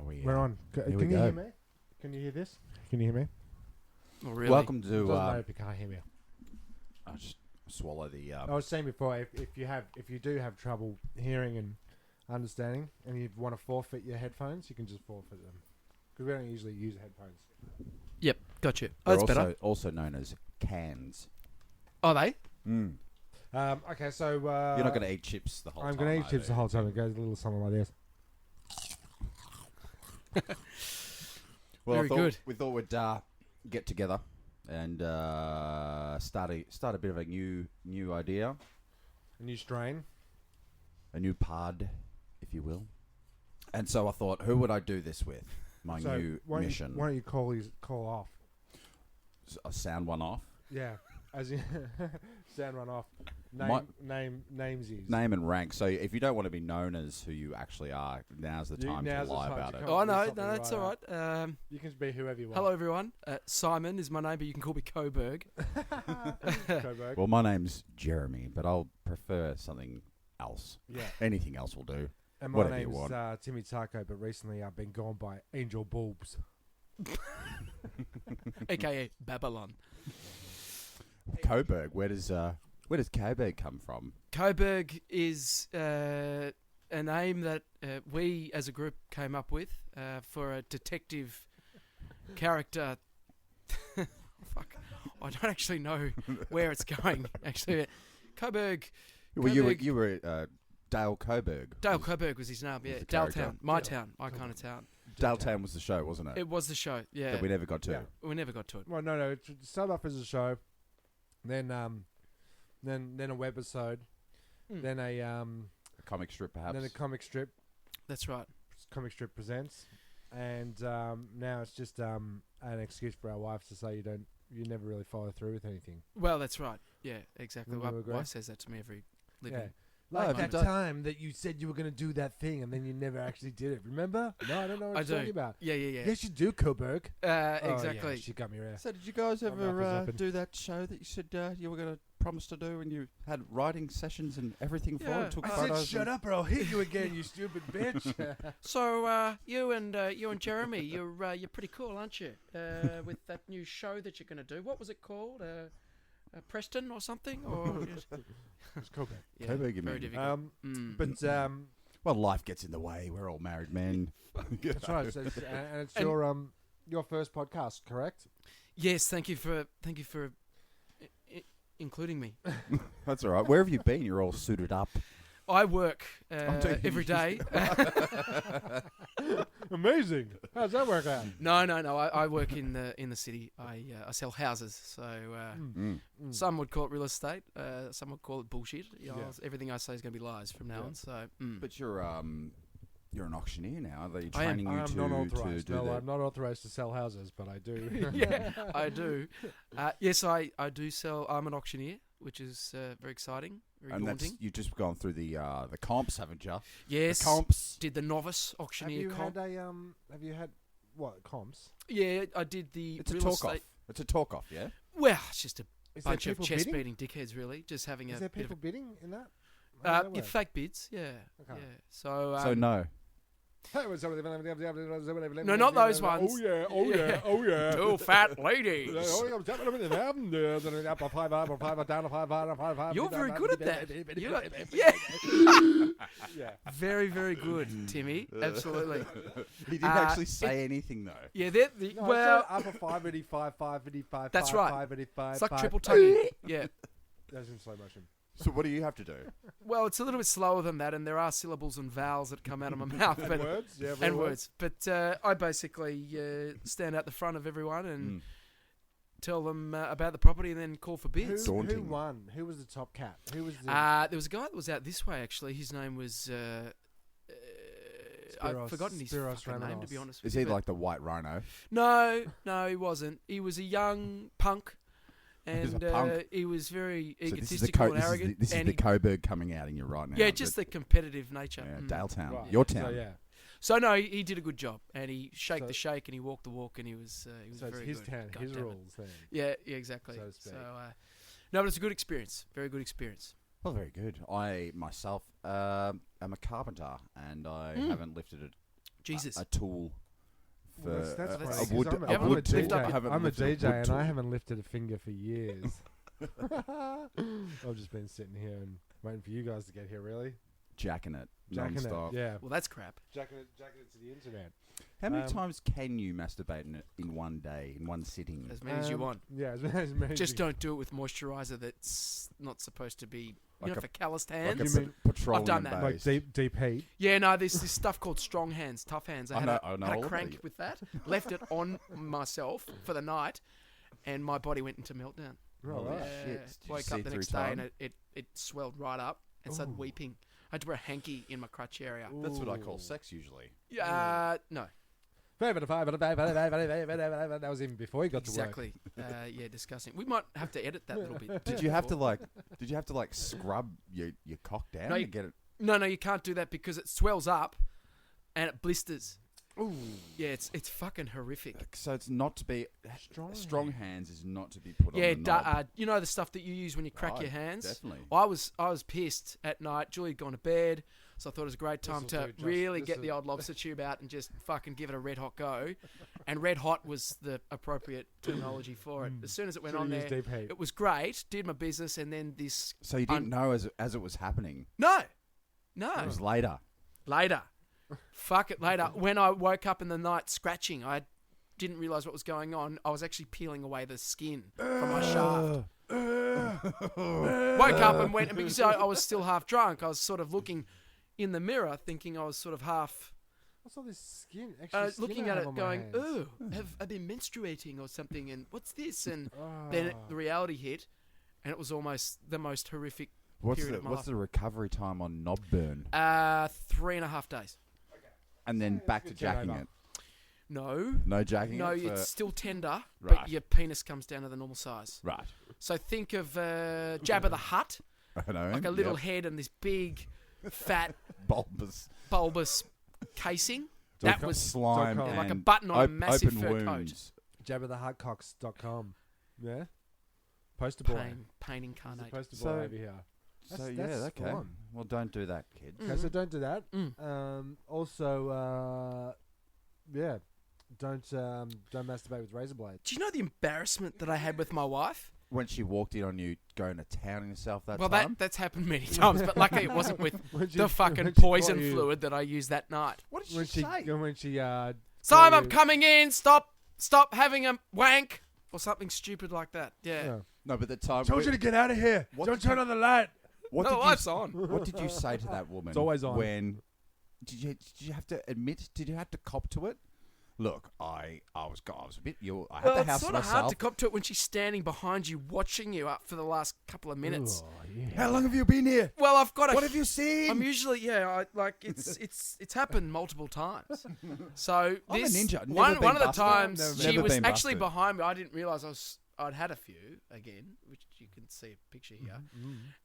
We're on. Can you hear me? Can you hear this? Can you hear me? Oh, really? Welcome Doesn't to. matter if you can't hear me. I'll just swallow the. I was saying before, if you do have trouble hearing and understanding, and you want to forfeit your headphones, you can just forfeit them because we don't usually use headphones. Yep, gotcha. They're That's better. also known as cans. Are they? Mm. Okay, so You're not going to eat chips the whole time. I'm going to eat chips the whole time. It goes a little something like this. Well, Very good. We thought we'd get together and start a bit of a new idea, A new strain. a new pod, if you will. And so I thought, who would I do this with? My new mission. Why don't you call off? I sound one off. Yeah, as in sound one off. Namesies. Name and rank. So if you don't want to be known as who you actually are, now's the time to lie about it. Oh, no, that's all right. You can be whoever you want. Hello, everyone. Simon is my name, but you can call me Coburg. Coburg. Well, my name's Jeremy, but I'll prefer something else. Yeah. Anything else will do. And my Whatever you name's want. Timmy Taco, but recently I've been gone by Angel Bulbs. A.K.A. Babylon. Coburg. Where does Coburg come from? Coburg is a name that we as a group came up with for a detective character. Fuck. I don't actually know where it's going, actually. Coburg. Well, you were Dale Coburg. Dale Coburg was his name, yeah. Daletown. My town. My kind of town. Daletown was the show, wasn't it? It was the show, yeah. That we never got to. Yeah. We never got to it. Well, no. It started off as a show, then a webisode, then A comic strip, perhaps. then a comic strip. That's right. Comic strip presents, and now it's just an excuse for our wives to say you never really follow through with anything. Well, that's right. Yeah, exactly. Wouldn't you My agree? wife says that to me every living. Yeah. Like have you that done- time that you said you were going to do that thing and then you never actually did it. Remember? No, I don't know what I you're do. talking about. Yeah. Yes, you do, Coburg. Exactly. Yeah, she got me around. So did you guys My mouth is ever open. do that show that you said you were going to promise to do, and you had writing sessions and everything for Yeah. it? Took I photos. said, shut up or I'll hit you again, you stupid bitch. So you and Jeremy, you're pretty cool, aren't you? With that new show that you're going to do. What was it called? Preston or something? Or It's Coburg. yeah, Coburg, you very mean. difficult. But Well, life gets in the way. We're all married men. that's right. So and it's your first podcast, correct? Yes, thank you for including me. That's all right. Where have you been? You're all suited up. I work do you? every day. Amazing. How's that work out? No. I work in the city. I sell houses. So some would call it real estate. Some would call it bullshit. You know, everything I say is going to be lies from now on. So, But you're an auctioneer now. Are they I am. training I'm you not to authorized. do No, that? I'm not authorized to sell houses, but I do. yeah, I do. Yes, I do sell. I'm an auctioneer, which is very exciting, very And daunting. you've just gone through the comps, haven't you? Yes, The comps. did the novice auctioneer comp. Have you had what comps? Yeah, I did the It's a real talk estate. off. It's a talk off, yeah? Well, it's just a Is there bunch of people chest bidding? beating dickheads, really. Just having Is a there bit of people bidding in that? How does that yeah, work? fake bids, yeah. Okay. Yeah. So, So no. No, not those ones. Oh yeah. Two fat ladies. You're very good at that. Yeah. Very, very good, Timmy. Absolutely. He didn't actually say anything, though. Yeah, Well, upper 585. That's right. 585. It's like triple tongue. Yeah. That's in slow motion. So what do you have to do? Well, it's a little bit slower than that, and there are syllables and vowels that come out of my mouth. And but words? Yeah, and words. But I basically stand out the front of everyone and tell them about the property and then call for bids. Who Daunting. won? Who was the top cat? Who was the... There was a guy that was out this way, actually. His name was... I've forgotten his Spiros fucking name, to Ramenos. be honest with Is you. he but- like the white rhino? No, he wasn't. He was a young punk. He's a And punk. he was very So egotistical and arrogant. This is and the he- Coburg coming out in you right now. yeah, just the competitive nature. Yeah, Daletown. Right. Your So, town. yeah. So no, he did a good job, and he shake So- the shake, and he walked the walk, and he was So it's very his good. town, God his damn it. rules then. Yeah, exactly. So to speak. No, but it's a good experience. Very good experience. Well, very good. I myself am a carpenter, and I haven't lifted a Jesus. a tool for Well, that's a crazy, wood, 'cause a wood tool. lift up- I haven't I'm a lifted DJ wood and tool. I haven't lifted a finger for years. I've just been sitting here and waiting for you guys to get here. Really, jacking it jacking non-stop. it. Yeah, Well, that's crap. jacking it to the internet. How many Um, times can you masturbate in one day, in one sitting? As many as you want. Yeah, as many as Just you- don't do it with moisturizer that's not supposed to be, Like for calloused Like hands. a You mean- petroleum I've done that. like based. deep heat. Yeah, no, there's this stuff called strong hands, tough hands. I I had, know a, all had a about crank it. with that, left it on myself for the night, and my body went into meltdown. Holy Right. shit. Did you Woke see up the through next day and time? it swelled right up and started Ooh. weeping. I had to wear a hanky in my crutch area. That's what I call Ooh. sex usually. No, That was even before he got to work. exactly. Yeah, disgusting. We might have to edit that little bit. Did you have to like scrub your cock down No, to you- get it? No, you can't do that because it swells up and it blisters. Ooh. Yeah, it's fucking horrific. So it's not to be Strong strong hands is not to be put Yeah, on the knob. you know the stuff that you use when you crack Oh, your hands. Definitely. I was pissed at night. Julie had gone to bed, so I thought it was a great time This'll to do, Josh. really get the This'll- old lobster tube out and just fucking give it a red hot go. And red hot was the appropriate terminology for it. As soon as it went Should've on used there, deep heat. it was great. Did my business, and then this. So you didn't know as it was happening. No. It was later. Later. Fuck it, later. When I woke up in the night scratching, I didn't realise what was going on. I was actually peeling away the skin from my shaft. Woke up and went, and because I was still half drunk, I was sort of looking in the mirror, thinking I was sort of half What's all this skin? Actually, skin looking I at have it, on my going, hands? "Ooh, have I been menstruating or something?" And what's this? And Ah. then the reality hit, and it was almost the most horrific What's period of my the life. recovery time on knob burn? 3.5 days. And then back to good jacking turnover. it. No, No jacking no, it. for- it's still tender, Right. but your penis comes down to the normal size. right. So think of Jabba the Hutt, I know. like a little yep. head and this big, fat, bulbous bulbous casing. That com. was slime .com. and like a button on a massive open fur coat. wounds. JabbaTheHuttCocks.com. Yeah? Poster boy. Pain There's a incarnate. poster boy So- over here. So That's- yeah, that's okay. fun. Well, don't do that, kids. Okay, so don't do that. Mm. Also, yeah, don't masturbate with razor blades. Do you know the embarrassment that I had with my wife? When she walked in on you going to town on yourself that Well, time. that's happened many times, but luckily it wasn't with When she- the fucking when she poison caught you- fluid that I used that night. What did When she she say? when she Simon, caught I'm you- coming in. Stop having a wank or something stupid like that. Yeah. Yeah. No, but the time. Told you to get out of here. What Don't did turn you- on the light. What No, did the you light's on. What did you say to that woman? It's always on. When did you have to admit? Did you have to cop to it? Look, I was a bit. I had Well, the it's house sort to of hard myself. to cop to it when she's standing behind you, watching you up for the last couple of minutes. Oh, yeah. How long have you been here? Well, I've got. What have you seen? I'm usually it's happened multiple times. So I'm a this ninja. Never one been of the busted. times she Never was been actually busted. behind me. I didn't realise I'd had a few again, which you can see a picture here.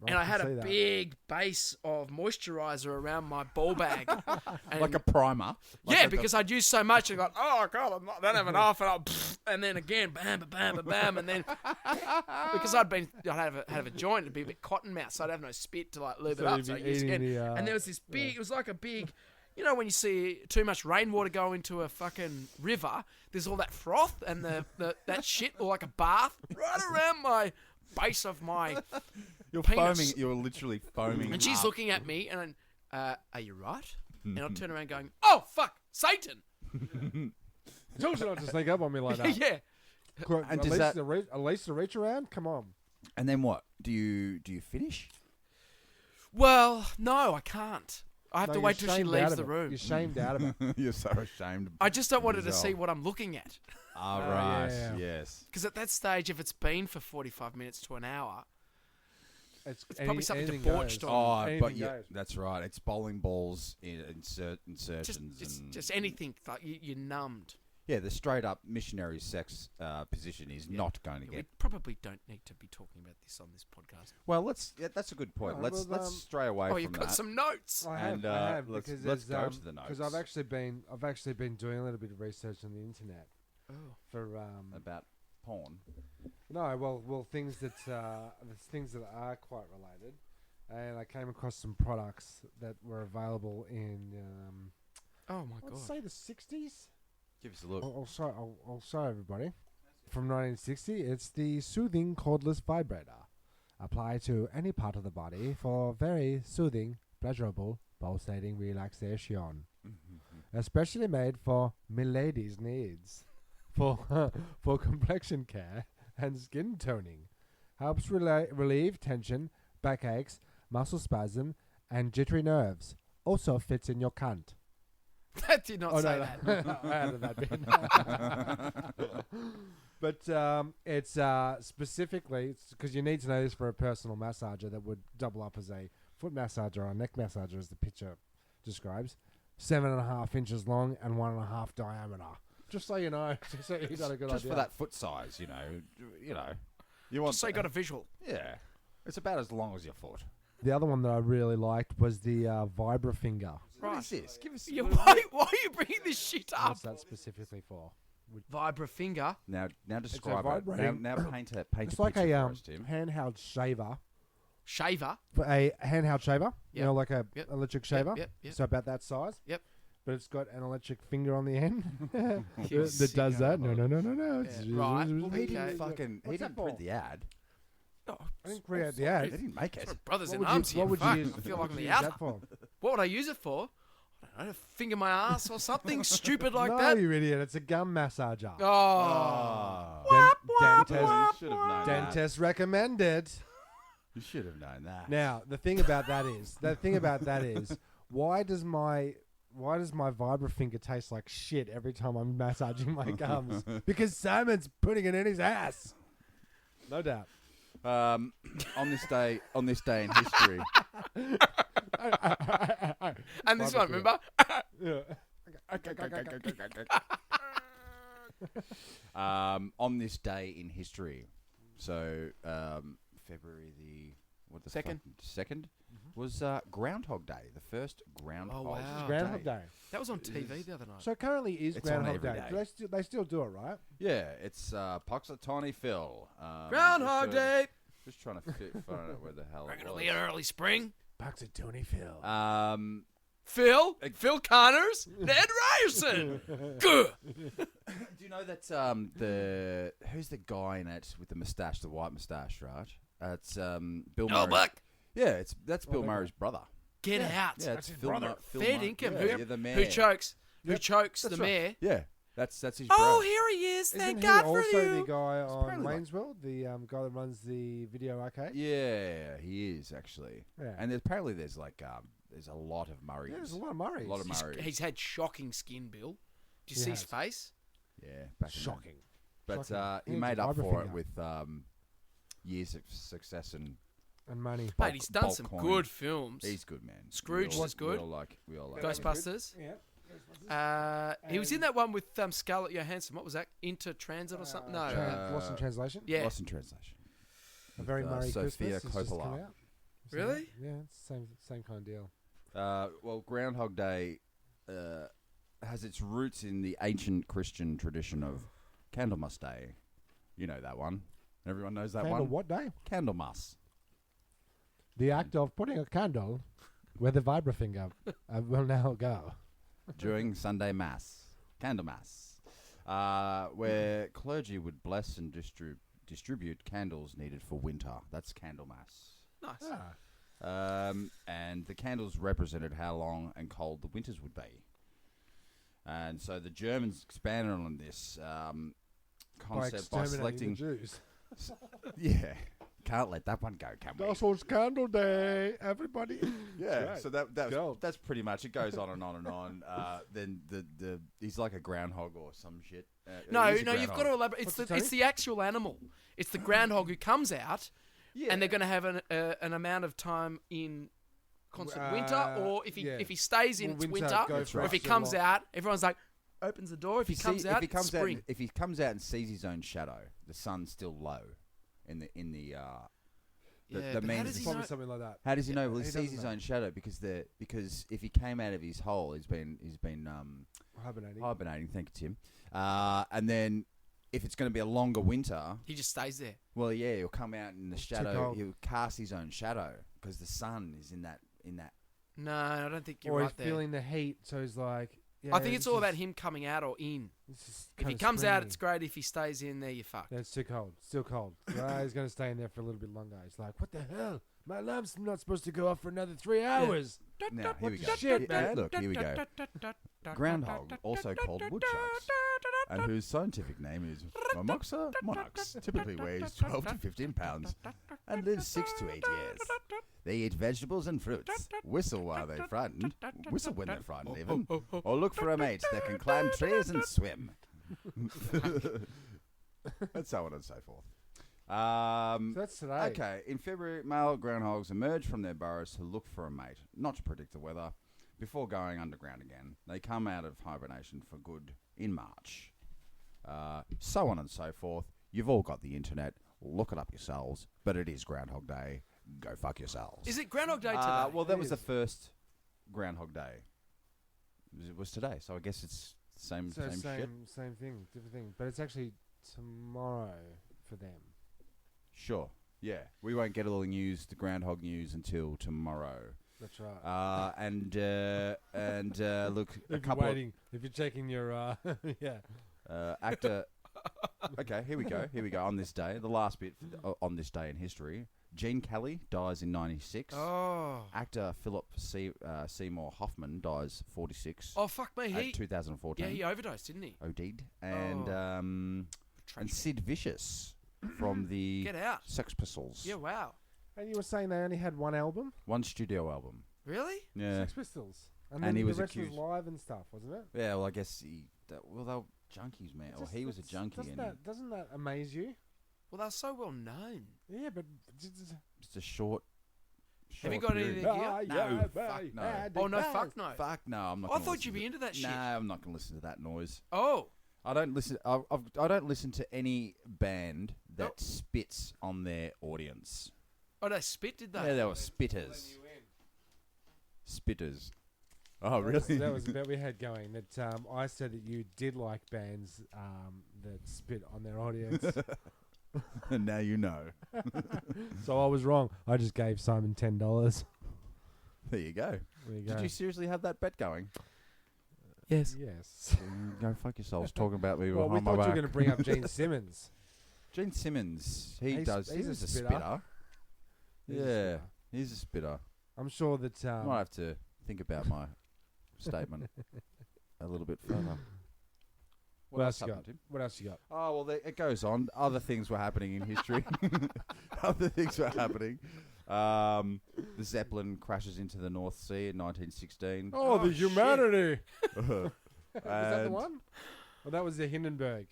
And I had a big base of moisturiser around my ball bag. And like a primer. yeah, because I'd used so much and got, oh god, I don't have enough, and then again, bam, bam, bam, bam, and then because I'd have a joint, it'd be a bit cotton mouth, so I'd have no spit to like lube So it up. you'd So I be used eating again, and there was this big, it was like a big. You know when you see too much rainwater go into a fucking river, there's all that froth and that shit, or like a bath, right around my base of my You're penis. foaming. You're literally foaming. And she's up. looking at me, and are you right? And I'll turn around going, oh, fuck, Satan. Told you not to sneak up on me like that. Yeah. Qu- And at does least that- at least a reach around? Come on. And then what? Do you finish? Well, no, I can't. I have No, to you're wait till she shamed leaves out of the it. room. You're shamed out of it. You're so ashamed. I just don't want her to yourself. see what I'm looking at. Ah, Oh, right. yeah. Yes. Because at that stage, if it's been for 45 minutes to an hour, It's probably something anything debauched goes. on. Oh, Anything but yeah, goes. that's right. It's bowling balls insertions just, and just anything, like you're numbed. yeah, the straight up missionary sex position is Yeah. not going to We get. probably don't need to be talking about this on this podcast. Well, that's a good point. No, let's well, stray away Oh, from you've got that. some notes. I have, And, I have let's- because let's there's, go to the because notes. I've actually been doing a little bit of research on the internet Oh. for About porn. no, well things that there's things that are quite related, and I came across some products that were available in Oh my Let's god. say the 60s. Give us a look. I'll show everybody. From 1960, it's the soothing cordless vibrator. Apply to any part of the body for very soothing, pleasurable, pulsating relaxation. Especially made for milady's needs. For complexion care and skin toning. Helps relieve tension, backaches, muscle spasm, and jittery nerves. Also fits in your cunt. That did not say that. I added that bit. But it's specifically, because you need to know this for a personal massager that would double up as a foot massager or a neck massager, as the picture describes. 7.5 inches long and 1.5 diameter. Just so you know, just so you got a good Just idea. for that foot size, you know. You want Just so you got a visual. Yeah. It's about as long as your foot. The other one that I really liked was the Vibra Finger. What is this? Give us. Yeah, why are you bringing this shit up? What's that specifically for? Vibra finger. Now describe it. vibrating- Now paint a It's like picture a for us, Tim. handheld shaver. Shaver. A handheld shaver. You Yep. know, like a Yep. electric shaver. Yep. So about that size. Yep. But it's got an electric finger on the end You that does sicko. that. No. It's Yeah, right. Well, he Okay. didn't fucking. He What's that didn't print for? the ad. Oh, I didn't create the They ad. didn't make it. brothers What in would arms you, here. what would Fuck, you use? I feel what like would I'm you the use outer. that for? What would I use it for? I don't know, finger my ass or something stupid like no, that. you idiot. It's a gum massager. Oh. Dentist, You should have known that. dentist recommended. You should have known that. Now, the thing about that is, why does my Vibra finger taste like shit every time I'm massaging my gums? Because Simon's putting it in his ass. No doubt. On this day in history, And this Vibra one, finger. remember? Yeah. on this day in history, so February the Second. second was Groundhog Day, the first Groundhog. Oh, wow. Groundhog Day. That was on TV the other night. So currently is It's on Groundhog every Day. day. They still do it, right? Yeah, it's Puxatawny Phil. Groundhog Day. Just trying to find out where the hell it Regularly in early spring. Bucks at Tony Phil. was. Phil Connors, Ned Ryerson. Good. Do you know that who's the guy in it with the moustache, the white moustache, right? It's Bill Murray. Buck. Yeah, that's Bill that Murray's brother. Get out. Yeah, it's his Phil brother. Phil Fair Murray. income. Yeah, the mayor. Who chokes? Who Yep. chokes That's the right. mayor? Yeah, that's his Oh, brother. here he is. Isn't Thank he God for also you. the guy on apparently like- Wayne's World, the guy that runs the video arcade? Yeah, he is actually. Yeah. And apparently there's like there's a lot of Murrays. Yeah, there's a lot of Murrays. A lot of Murrays. He's had shocking skin, Bill. Do you He see his has. face? Yeah, back in the- Shocking. But Shocking. he He needs made a up Vibra for it finger. with years of success and And money. Mate, he's done bulk some coin. good films. He's good, man. Scrooge is good. We all like. Ghostbusters. Yeah. He was in that one with Scarlett Johansson. What was that? Intertransit or something? No. Lost in Translation? Yeah. Lost in Translation. A Very with, Murray Sophia Christmas has just come Coppola. out. So, Really? Yeah, it's the same kind of deal. Well, Groundhog Day has its roots in the ancient Christian tradition of Candlemas Day. You know that one. Everyone knows that Candle one. what day? Candlemas. The act of putting a candle where the Vibra finger will now go. During Sunday Mass. Candlemas. Where clergy would bless and distribute candles needed for winter. That's Candlemas. Nice. Ah. And the candles represented how long and cold the winters would be. And so the Germans expanded on this concept by exterminating selecting... the Jews. Yeah. Can't let that one go, can we? Brussels Candle Day, everybody. Yeah, Right. so that's pretty much it. Goes on and on and on. Then the he's like a groundhog or some shit. No, he's a you've got to groundhog. elaborate. What's It's it, it's the actual animal. It's the groundhog who comes out, and they're going to have an amount of time in constant winter, or if he stays in Well, winter, go for or if he so comes long. out, everyone's like opens the door. If he comes out, it's spring. if he comes out and sees his own shadow, the sun's still low in the Yeah, that but how means does he Probably know? something like that. How does he know? Well, he He sees doesn't his know. own shadow because if he came out of his hole, he's been Hibernating. hibernating. Thank you, Tim. And then if it's going to be a longer winter, He just stays there. well, yeah, he'll come out in the too shadow. cold. He'll cast his own shadow because the sun is in that. No, I don't think you're Or right he's there. feeling the heat, so he's like, Yeah, I think it's all about just- him coming out or in. it's just If he kinda comes out, springy. it's great. If he stays in there, you're fucked. That's too cold. Still cold. He's going to stay in there for a little bit longer. He's like, what the hell? My alarm's not supposed to go off for another 3 hours. Now, here we the go. shit, man? Look, here we go. Groundhog, also called woodchucks, and whose scientific name is Mimosa monox, typically weighs 12 to 15 pounds and lives 6 to 8 years. They eat vegetables and fruits, whistle while they're frightened, whistle when they're frightened even, or look for a mate that can climb trees and swim. And so on and so forth. So that's today. Okay, in February, male groundhogs emerge from their burrows to look for a mate, not to predict the weather, before going underground again. They come out of hibernation for good in March. So on and so forth. You've all got the internet. Look it up yourselves. But it is Groundhog Day. Go fuck yourselves. Is it Groundhog Day today? Well, that It was the is. first Groundhog Day. It was today, so I guess it's same So shit. same thing, different thing. But it's actually tomorrow for them. Sure. Yeah, we won't get all the news, the Groundhog news, until tomorrow. That's right. Look, a If you're couple waiting, if you're checking your, yeah. of actor. Okay, here we go. Here we go. On this day, the last bit on this day in history, Gene Kelly dies in '96. Oh. Actor Philip Seymour Hoffman dies 46. Oh, fuck me. At He 2014. he overdosed, didn't he? OD'd. And Tragic. Sid Vicious from the Get out. Sex Pistols. Yeah, wow. And you were saying they only had one album? One studio album. Really? Yeah. Sex Pistols. And then he the was rest accused. was live and stuff, wasn't it? Yeah, well, I guess they were junkies, man. Or he was a junkie. Doesn't that amaze you? Well, they're so well known. Yeah, but Just a short. Have you short got period. anything here? No, fuck no. Oh, no, fuck no. Fuck no, I'm not. I gonna thought listen you'd be to- into that shit. Nah, I'm not gonna listen to that noise. Oh. I don't listen. I don't listen to any band that Nope. spits on their audience. Oh, they spit, did they? Yeah, they were spitters. Spitters. Oh, That was- really? That was about we had going. That I said that you did like bands that spit on their audience. And now you know. So I was wrong. I just gave Simon $10. There you go. There you go. Did you seriously have that bet going? Yes. Yes. Go fuck yourselves talking about me Well, we behind my thought you were back. going to bring up Gene Simmons. Gene Simmons, He's a he's a spitter. spitter. He's a Yeah, spitter. he's a spitter. I'm sure that. I might have to think about my statement a little bit further. What else you happened, got? Tim? What else you got? Oh, well, it goes on. Other things were happening in history. Other things were happening. The Zeppelin crashes into the North Sea in 1916. Oh, the shit. humanity! Was that the And one? Well, that was the Hindenburg.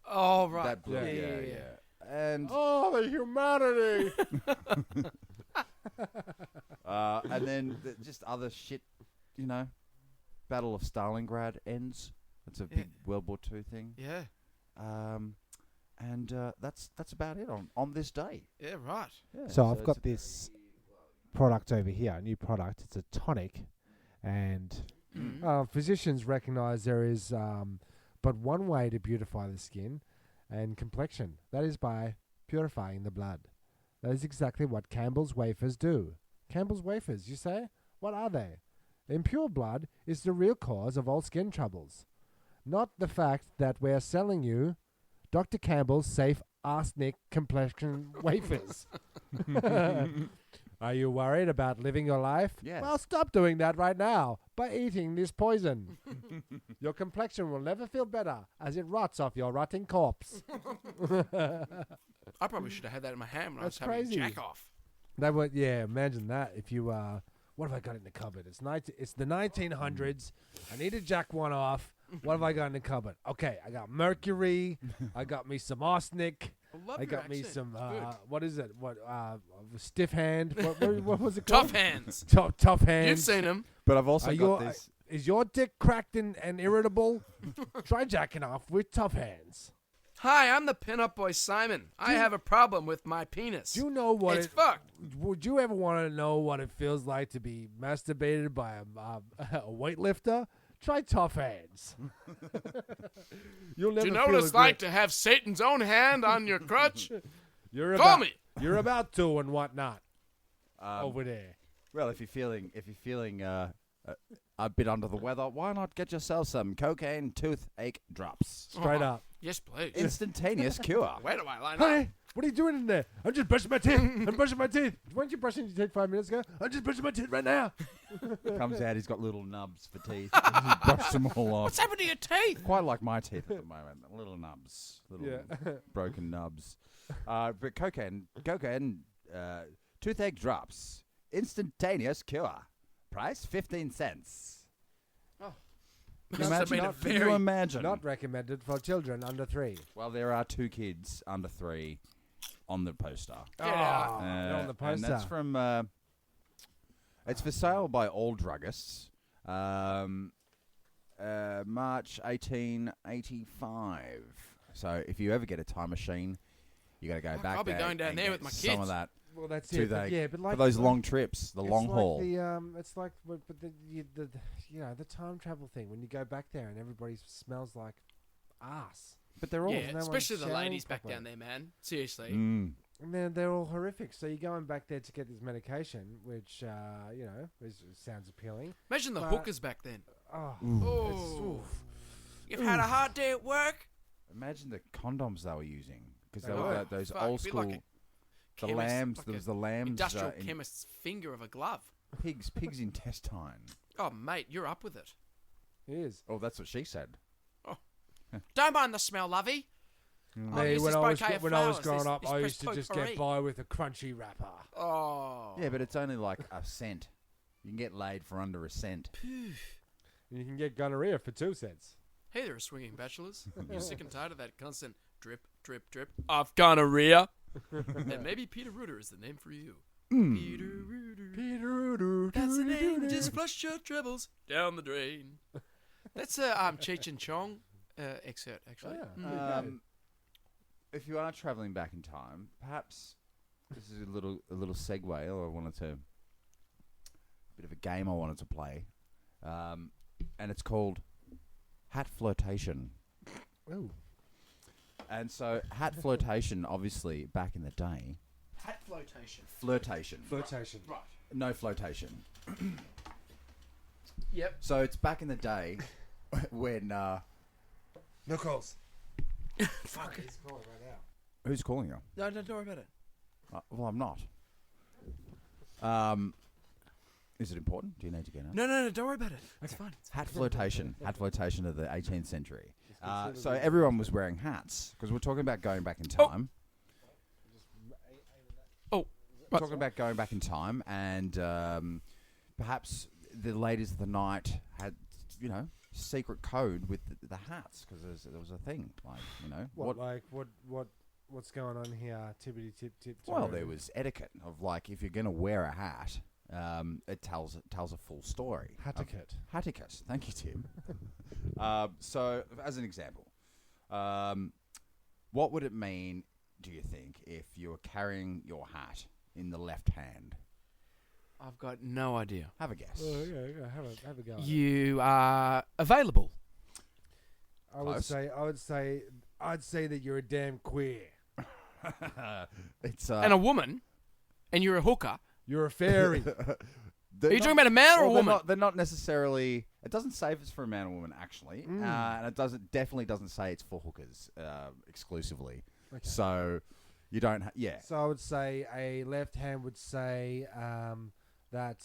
Oh, right. That blew, Yeah. yeah. And Oh, the humanity! and then just other shit, you know. Battle of Stalingrad ends. That's a big World War II thing. Yeah. And that's about it on this day. Yeah, right. Yeah, So I've it's got this product over here, a new product. It's a tonic, and physicians recognise there is but one way to beautify the skin and complexion. That is by purifying the blood. That is exactly what Campbell's wafers do. Campbell's wafers, you say? What are they? Impure blood is the real cause of all skin troubles. Not the fact that we're selling you Dr. Campbell's safe arsenic complexion wafers. Are you worried about living your life? Yes. Well, stop doing that right now by eating this poison. Your complexion will never feel better as it rots off your rotting corpse. I probably should have had that in my hand when That's I was having crazy. a jack off. That would, yeah, imagine that. If you, what have I got in the cupboard? It's the 1900s. I need to jack one off. What have I got in the cupboard? Okay, I got mercury. I got me some arsenic. love I your got me accent. some, It's good. what is it? Stiff hand. What was it called? Tough hands. Tough hand. You've seen them. But I've also Are got your- this. Is your dick cracked and irritable? Try jacking off with tough hands. Hi, I'm the pinup boy Simon. I have a problem with my penis. Do you know what It's it, fucked. would you ever want to know what it feels like to be masturbated by a weightlifter? Try tough hands. You'll never Do you know feel what it's as like good. to have Satan's own hand on your crutch? You're Call about, me. You're about to and whatnot Um, over there. Well, if you're feeling a bit under the weather, why not get yourself some cocaine toothache drops? Straight up. Yes, please. Instantaneous cure. Where do I line up? Honey, what are you doing in there? I'm just brushing my teeth. I'm brushing my teeth. Weren't you brushing your teeth 5 minutes ago? I'm just brushing my teeth right now. Comes out, he's got little nubs for teeth. He brushed them all off. What's happened to your teeth? Quite like my teeth at the moment. Little nubs. Little Yeah. broken nubs. But cocaine, toothache drops. Instantaneous cure. Price 15 cents. Oh. Can you Must have imagine? been a Can you very- imagine? Not recommended for children under 3. Well, there are 2 kids under 3 on the poster. Get out. They're on the poster. And that's from. It's for sale by all druggists. March 1885. So if you ever get a time machine, you got to go Fuck, back. I'll be there going down and there get with my some kids. of that Well, that's to it. But yeah, but like for those like- long trips, the long it's haul. Like the, it's like but the time travel thing when you go back there and everybody smells like ass. But they're all. Yeah, no one especially the showering ladies back properly. down there, man. Seriously. Mm. And they're all horrific. So you're going back there to get this medication, which sounds appealing. Imagine the But- hookers back then. Oh, Oh. You've had a hard day at work? Imagine the condoms they were using because they Oh, were those fuck, old be like school. a The chemist, lambs. like There a was the lambs. Industrial in chemist's finger of a glove. pigs intestine. Oh, mate, you're up with it. it is. Oh, that's what she said. Don't mind the smell, lovey. I'll Me, use when this I was bouquet of when I was flowers, growing this- up, this I used to pressed just potpourri. get by with a crunchy wrapper. Oh. Yeah, but it's only like a cent. You can get laid for under a cent. And you can get gonorrhea for 2 cents. Hey there, swinging bachelors. You're sick and tired of that constant drip, drip, drip. I've gonorrhea. Then maybe Peter Rooter is the name for you. Peter Rooter. That's the name. Just flush your troubles down the drain. That's a Cheech and Chong excerpt, actually. Yeah. If you are traveling back in time, perhaps this is a little segue. Or I wanted to bit of a game I wanted to play, and it's called hat flirtation. Ooh. And so hat flirtation, obviously back in the day, Hat flotation. flirtation, Right. no flotation. Yep. So it's back in the day when No calls. Fuck it. He's calling right now. who's calling you? No, don't worry about it. Well, I'm not. Is it important? Do you need to get out? No, don't worry about it. It's fine. Hat flotation of the 18th century. So everyone was wearing hats because we're talking about going back in time. Oh, We're talking about going back in time, and perhaps the ladies of the night had, secret code with the hats because there was a thing What's going on here? Tippity tip tip. Well, there was etiquette of like if you're going to wear a hat, it tells a full story. Hatticut. Hatticus. Thank you, Tim. So, as an example, what would it mean, do you think, if you were carrying your hat in the left hand? I've got no idea. Have a guess. Yeah. Have a go. You are available. I'd say that you're a damn queer. It's And a woman, and you're a hooker. You're a fairy. Are you talking about a man or a woman? They're not necessarily. It doesn't say if it's for a man or woman actually, and it definitely doesn't say it's for hookers exclusively. Okay. So you don't. So I would say a left hand would say that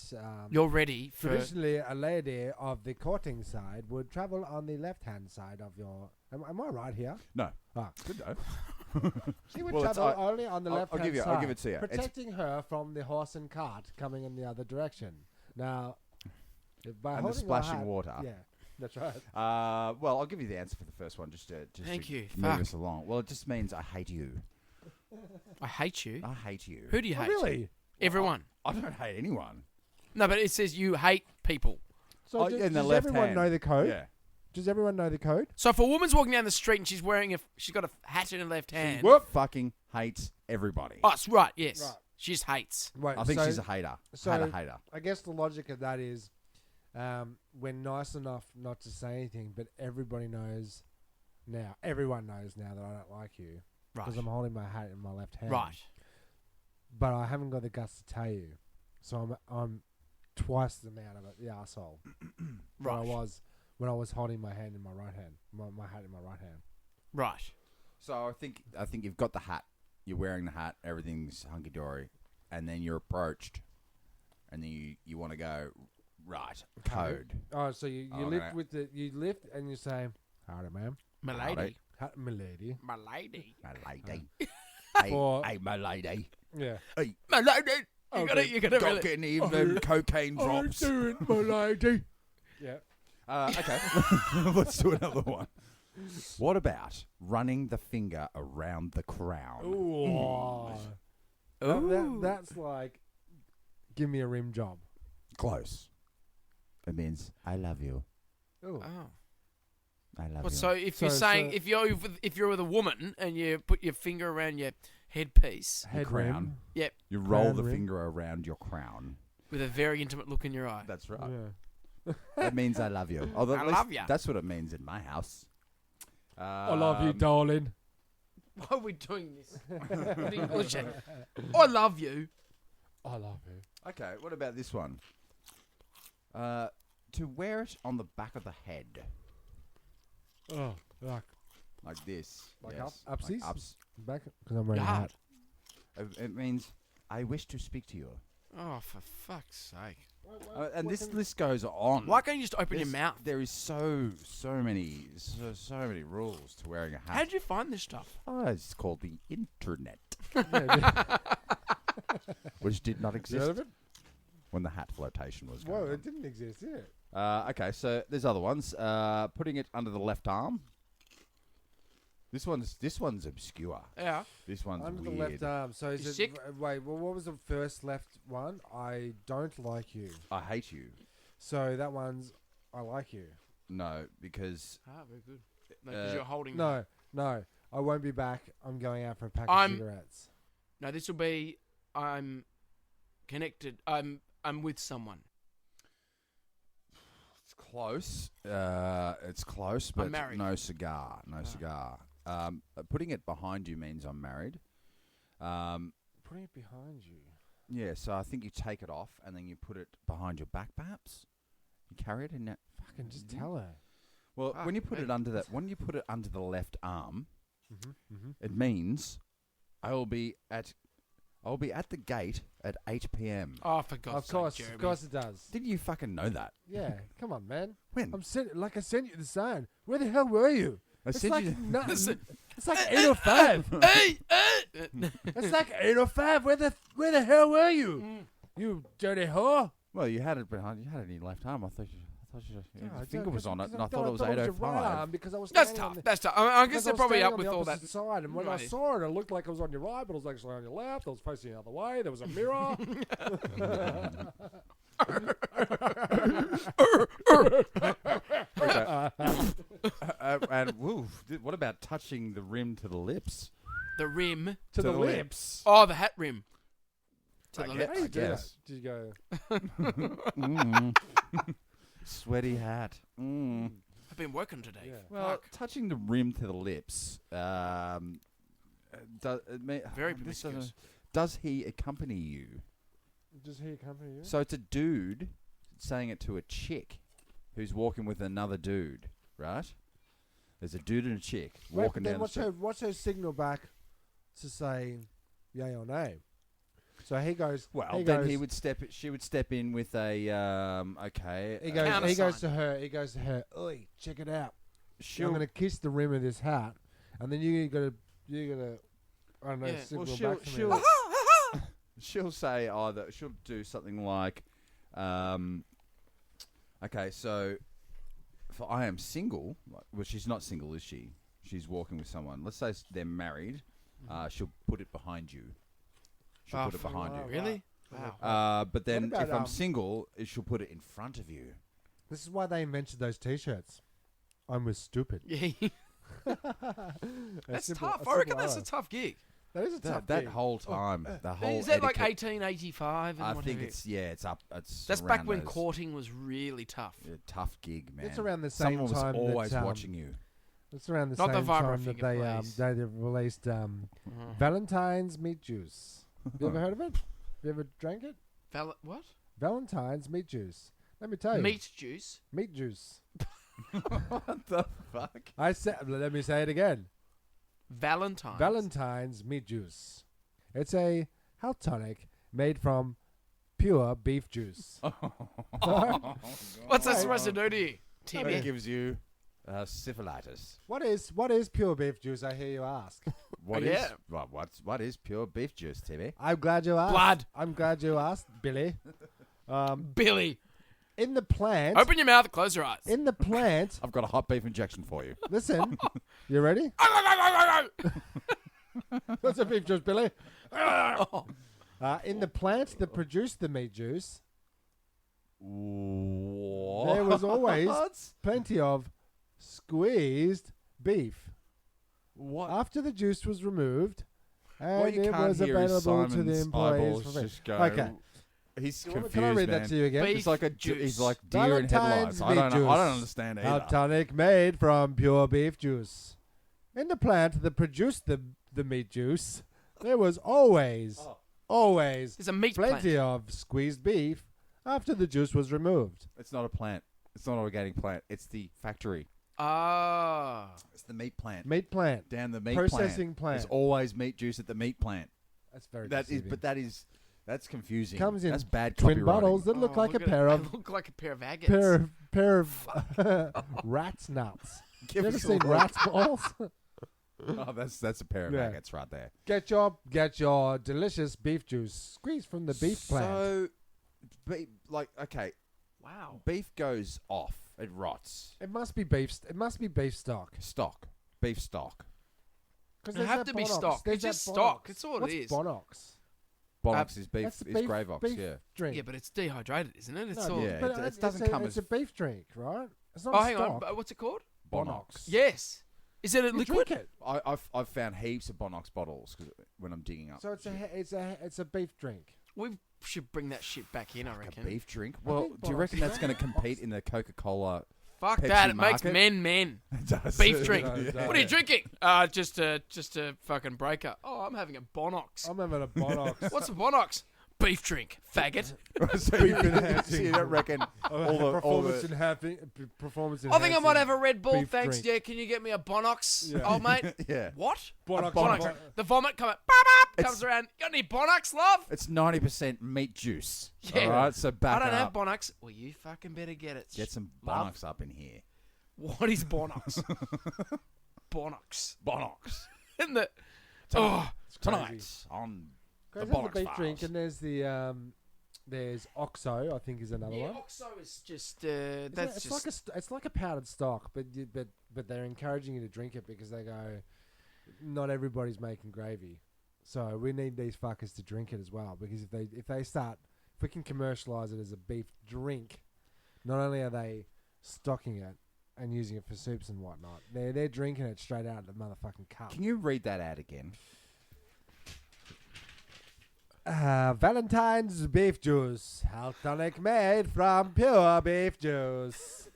You're ready for... traditionally a lady of the courting side would travel on the left hand side of your. Am I right here? No. Ah. Good though. She would Well, it's, travel only on the left hand side. I'll give it to you. Protecting her from the horse and cart coming in the other direction. Now, by And the holding splashing your hat, water. Yeah, that's right. Well, I'll give you the answer for the first one just to Thank you. move Fuck. us along. Well, it just means I hate you. I hate you. I hate you. Who do you Oh, hate? really? Everyone. I don't hate anyone. No, but it says you hate people. So Oh, does, in the does left everyone hand. know the code? Yeah. Does everyone know the code? So if a woman's walking down the street and she's wearing she's got a hat in her left hand. Whoop. Fucking hates everybody. Oh, it's right. Yes. Right. She just hates. Wait, I think so she's a hater. so- Hater. I guess the logic of that is we're nice enough not to say anything, but everybody knows now. Everyone knows now that I don't like you Right. because I'm holding my hat in my left hand. Right. But I haven't got the guts to tell you, so I'm twice the amount of it, the arsehole. Right. When I was holding my hand in my right hand, my hat in my right hand. Right. So I think you've got the hat. You're wearing the hat. Everything's hunky dory, and then you're approached, and then you want to go right code. Oh, so you Oh, lift no. with you lift and you say, "Howdy, ma'am." Milady. Milady. Milady. My lady. For- hey, my lady. Yeah. Hey, Milady. You gotta got really. any of them cocaine drops? doing, milady. Yeah. Okay, let's do another one. What about running the finger around the crown? Ooh. That's like, give me a rim job. Close. It means I love you. Ooh. Oh. I love Well, you. so if you're saying so- if you're with a woman and you put your finger around your headpiece Head crown. rim. You roll crown the rim. finger around your crown. with a very intimate look in your eye. That's right. Yeah. That means I love you. Although I at least love ya. That's what it means in my house. I love you, darling. Why are we doing this? Bullshit. I love you. I love you. Okay, what about this one? To wear it on the back of the head, Oh, like this. Like yes. upsies? Ups. back because I'm wearing a Yeah. hat. It means I wish to speak to you. Oh, for fuck's sake. And this list goes on. Why can't you just open your mouth? There is so many rules to wearing a hat. How'd you find this stuff? Oh, it's called the internet, Yeah, which did not you heard exist of it? when the hat flotation was Whoa, going it didn't exist, did it? on. Okay, so there's other ones. Putting it under the left arm. This one's obscure. Yeah. This one's Under weird. the left arm. So You is it? sick? Wait, well, what was the first left one? I don't like you. I hate you. So that one's I like you. No, because Ah, very good. Because you're holding. No, I won't be back. I'm going out for a pack I'm- of cigarettes. No, this will be. I'm connected. I'm with someone. it's close. It's close, but married. no cigar. No cigar. Putting it behind you means I'm married. Putting it behind you. Yeah, so I think you take it off and then you put it behind your back, perhaps. You carry it in that. Fucking just tell her. Well, Fuck when you put me. it under that, when you put it under the left arm, Mm-hmm. it means I'll be at the gate at 8 p.m. Oh, for God's Of sake, Jeremy. of course it does. Didn't you fucking know that? Yeah, come on, man. When? I sent you the sign. Where the hell were you? I It's said like you. nothing. It's like 8:05. Hey, It's like 8:05. Where the hell were you? You dirty whore. Well, you had it behind. You had it in your left arm. I thought your finger was on it, and I I thought it was your right 8:05. arm because I was That's standing on tough. the- That's tough. I guess because they're was probably standing up on with the all that. opposite side, and when I Right. saw it, it looked like it was on your right, but it was actually on your left. It was facing the other way. There was a mirror. And woof, what about touching the rim to the lips? The rim. to the the lips. Oh, the hat rim. To the I lip. How do you do that? guess. Did you go? Sweaty hat. I've been working today. Yeah. Well, Fuck. touching the rim to the lips. Very promiscuous. Does he accompany you? Does he accompany you? So it's a dude saying it to a chick who's walking with another dude, right? There's a dude and a chick Wait, walking but then down the street. what's her signal back to say yay or nay? So he goes. Well, he then goes, he would step. She would step in with a okay. He goes. Countersign. He goes to her. He goes to her. Oi, check it out. I'm she'll gonna kiss the rim of this hat, and then you gotta. I don't know. Yeah. Signal Well, back to she'll me. she'll say either she'll do something like, okay, so for I am single. Well, she's not single, is she? She's walking with someone. Let's say they're married. She'll put it behind you. She'll put it fuck. behind you. Really? Wow. But then about, if I'm single, she'll put it in front of you. This is why they invented those T-shirts. I'm with stupid. Yeah. That's simple- tough. a I reckon simple that's a arrow. tough gig. That is a tough That gig. whole time, the whole Is that like etiquette, 1885? And I what think have you? it's up. It's That's around back when those- courting was really tough. Yeah, tough gig, man. It's around the same Someone time was always that, watching you. It's around the Not the same vibro time that finger, they please. they released Valentine's meat juice. You ever heard of it? You ever drank it? What? Valentine's meat juice. Let me tell you. Meat juice. Meat juice. What the fuck? Let me say it again. Valentine's Meat juice. It's a health tonic made from pure beef juice. What's that supposed to do to you, Timmy? It gives you syphilitis. What is pure beef juice? I hear you ask. What Yeah. what is pure beef juice, Timmy? I'm glad you asked. Blood. I'm glad you asked, Billy. Billy, In the plant. open your mouth and close your eyes. In the plant. I've got a hot beef injection for you. Listen. You ready? What's a beef juice, Billy? In the plant that produced the meat juice, What? there was always plenty of squeezed beef. What? After the juice was removed, and What you it can't was hear is available to the Simon's employees eyeballs for free. just go. Okay. He's confused, Can I read man. that to you again? Beef He's like juice. he's like deer in Valentine's headlights. I don't meat know. I don't juice. understand Health either. tonic made from pure beef juice. In the plant that produced the meat juice, there was always There's a meat plenty plant. of squeezed beef after the juice was removed. It's not a plant. It's not an organic plant. It's the factory. Ah. It's the meat plant. Meat plant. Down the meat Processing plant. There's always meat juice at the meat plant. That's very That is, deceiving. but that's confusing. Comes in That's bad twin copywriting. bottles that look like a pair of They look like a pair of agates. pair of rat's nuts. Give You ever us a seen look. rat's balls? Oh, that's a pair of Yeah. agates right there. Get your delicious beef juice squeezed from the beef plant. So, okay, Wow. beef goes off. It rots. It must be beef. It must be beef stock. Stock. Beef stock. Because It have to be stock. It's just stock. It's all it What's is. Bonox? Bonox is beef. That's the Is beef- Gravox, beef yeah. drink. Yeah, but it's dehydrated, isn't it? It's No, all. yeah. but it doesn't come it's as- a beef drink, right? It's not Oh, a hang stock. on. What's it called? Bonox. Yes. Is it a You liquid? drink it. I've found heaps of Bonox bottles when I'm digging up. So it's a beef drink. We should bring that shit back in, I a reckon. beef drink. I Well, think do you Bonox reckon is that's going to better. compete in the Coca-Cola? Fuck Pepsi that. It makes market? men. It does. Beef drink. It does. What are you drinking? Just a fucking breaker. Oh, I'm having a Bonox. I'm having a Bonox. What's a Bonox? Beef drink, faggot. so, Beef you, enhancing. so you don't reckon performance enhancing. Performance I think I might have a Red Bull. beef Thanks. drink. Yeah, can you get me a Bonox, Yeah. old mate? Yeah. What? Bonox. Bonox. The vomit comes It's- around. Got any Bonox, love? It's 90% meat juice. Yeah. All right, so back I don't it have up. Bonox. Well, you fucking better get it. Get some love. Bonox up in here. What is Bonox? Bonox. Bonox. Isn't it? Oh, Tonight on the There's the Bonox beef Files. drink, and there's Oxo. I think is another yeah, one. Oxo is just It's it's like a powdered stock, but they're encouraging you to drink it because they go, not everybody's making gravy, so we need these fuckers to drink it as well. Because if we can commercialize it as a beef drink, not only are they stocking it and using it for soups and whatnot, they're drinking it straight out of the motherfucking cup. Can you read that ad again? Valentine's beef juice, health tonic made from pure beef juice.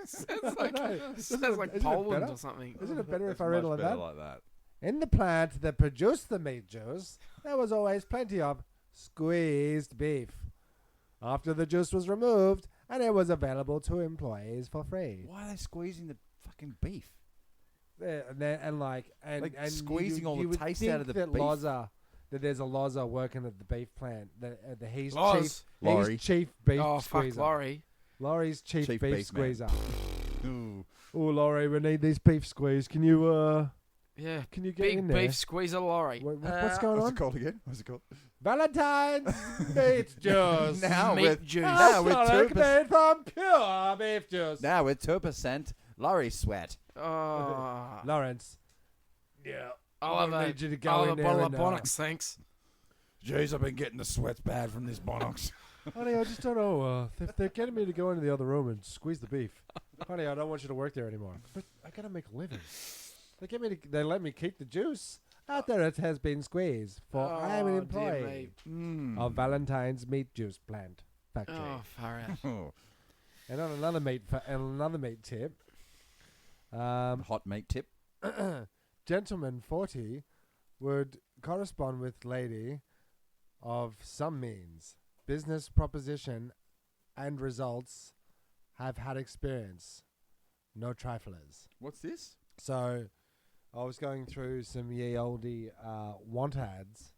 sounds like, Isn't it Poland better? or something. Isn't it better It's if I read it much like better that? like that. In the plant that produced the meat juice, there was always plenty of squeezed beef. After the juice was removed, and it was available to employees for free. Why are they squeezing the fucking beef? And squeezing you all the would taste think out of the that beef. that there's a Loza working at the beef plant. That he's Loz. Laurie. chief beef Oh, fuck, squeezer. Laurie. Laurie's chief Chief beef beef man. squeezer. Ooh. Oh, Laurie, we need these beef squeeze. Can you Yeah. get Big in there? beef squeezer Laurie. What's going What's on? it called again? What's it called? Valentine's meat juice. Now Meat with juice. now with Tonic 2%. made from pure beef juice. Now with 2% Laurie sweat. Oh. Lawrence. Yeah. I'll have need you to go I'll in have a there bottle of and, Bonox, thanks. Jeez, I've been getting the sweats bad from this Bonox. Honey, I just don't know. If they're getting me to go into the other room and squeeze the beef. Honey, I don't want you to work there anymore. But I gotta make a living. They let me keep the juice. After it has been squeezed, for I am an Oh, dear employee me. of Valentine's meat juice plant factory. Oh, far out. Oh, And on another meat tip, hot meat tip. gentleman 40 would correspond with lady of some means. business proposition and results have had experience. No triflers. What's this? So I was going through some ye olde want ads